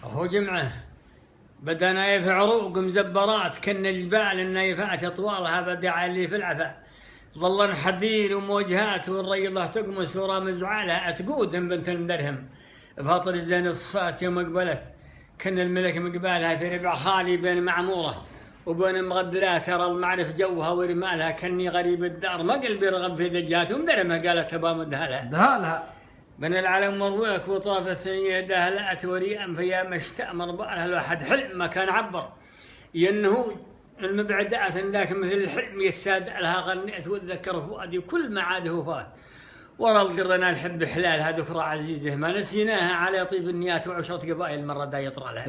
هو جمعه بدا نايف عروق مزبرات كن الجبال النايفات اطوالها بدا علي في العفا ظل حدير وموجهات والريضه تقمص ورا مزعلها تقود بنت المدرهم بفاطر الزين الصفات يوم اقبلت كن الملك مقبالها في ربع خالي بين معموره وبين مغدرات ترى المعرف جوها ورمالها كني غريب الدار ما قلبي رغب في دجات ومدرمه قالت تبا مدهلها من العالم مرويك وطاف الثنية دهلات وريئا فيا مشتأمر بأرها الواحد حلم ما كان عبر ينهو المبعدات ذاك مثل الحلم يساد لها غنيت واتذكر فؤادي كل ما عاده فات ورا القرنا الحب حلالها ذكرى عزيزه ما نسيناها على طيب النيات وعشرة قبائل مرة دا يطرى لها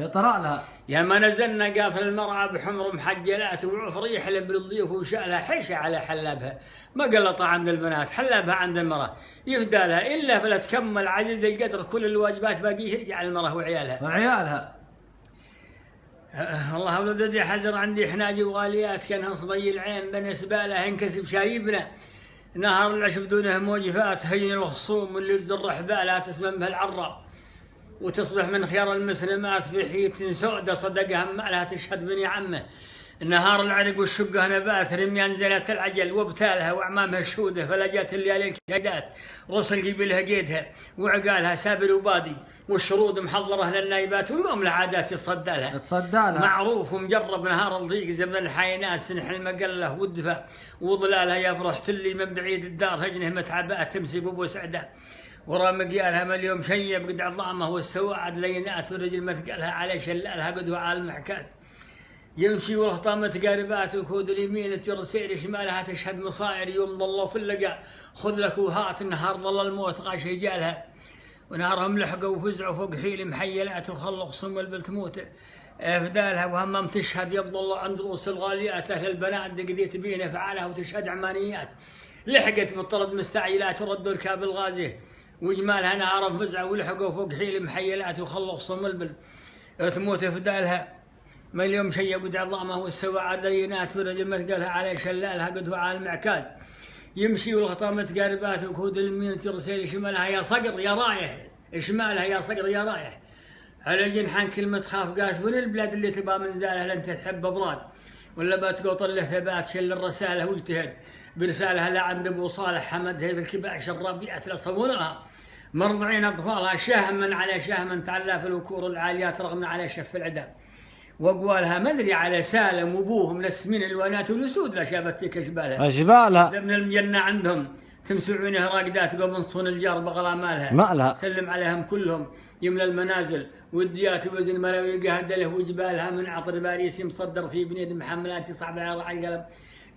يا ما نزلنا قافل المرعى بحمر محجلات وعفر يحلب للضيوف وشالها حيشة على حلابها ما قلطها عند البنات حلابها عند المرأة يفدالها إلا فلا تكمل عجز القدر كل الواجبات باقيه يرجع المرأة وعيالها والله ولدي حزر عندي حناجي وغاليات كانها صبي العين بالنسبة له ينكسب شايبنا نهار العشب دونه موجفات هين الخصوم اللي تزر حبالها تسمم بها العرة وتصبح من خيار المسلمات في حيط سودة صدقها مالها تشهد بني عمه نهار العرق والشقة نبات رميان زينة العجل وابتالها وأعمامها الشودة فلجات الليالي الكيدات رسل قبلها قيدها وعقالها سابر وبادي والشرود محضرة للنايبات ويوم العادات يتصدى لها معروف ومجرب نهار الضيق زمن الحينات سنح المقلة والدفا وظلالها يفرح تلي من بعيد الدار هجنه متعبات تمسي بابو سعده ورا مقيالها ما اليوم شيب قد عظامه والسواعد لينات ورجل مثقلها على شلالها بدو على المحكاس يمشي والهطامة تقاربات وكود اليمين ترسير شمالها تشهد مصائر يوم ظلوا في اللقاء خذ لك وهات النهار ظل الموت غاش يجالها ونهارهم لحقوا وفزعوا فوق حيل محيلات وخلق صم البل تموت افدالها وهمم تشهد يبضل عند رؤوس الغاليات اهل البنات دقديت بين افعالها وتشهد عمانيات لحقت بالطرد مستعجلات وردوا ركاب الغازيه وجمالها نهارهم فزعوا ولحقوا فوق حيل محيلات وخلق صم البل تموت افدالها ما اليوم شيء قد عظامه والسواعد لينات ورجل مثقلها على شلالها قد هو على المعكاز يمشي والغطامة قاربات وكود اليمين ترسل شمالها يا صقر يا رايح شمالها يا صقر يا رايح على جنحان كلمة خاف قاس وين البلاد اللي تبى من زالها لن تحب أبراد ولا بتقوط له ثبات شل الرسالة واجتهد برسالها لا عند أبو صالح حمدها في الكباش الربيعة لصونها مرضعين أطفالها شهما على شهم تعلى في الوكور العاليات رغم على شف العدم وقوالها مدري على سالم وابوهم لسمين الوانات والاسود لا شابت تلك اشبالها من المجنة عندهم تمسعونه راقدات قبل صون الجار بغلا مالها سلم عليهم كلهم يملى المنازل والديات وزن ملاوي قهدله وجبالها من عطر باريس مصدر في بنيد محملات صعب على القلم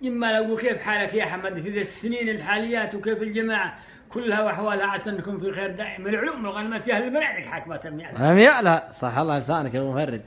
يما لو كيف حالك يا حمد في ذي السنين الحاليات وكيف الجماعه كلها واحوالها عسى انكم في خير دائم العلوم والغنمات يا اهل المناعك حاكمه أميالها صح الله لسانك يا ابو مفرج.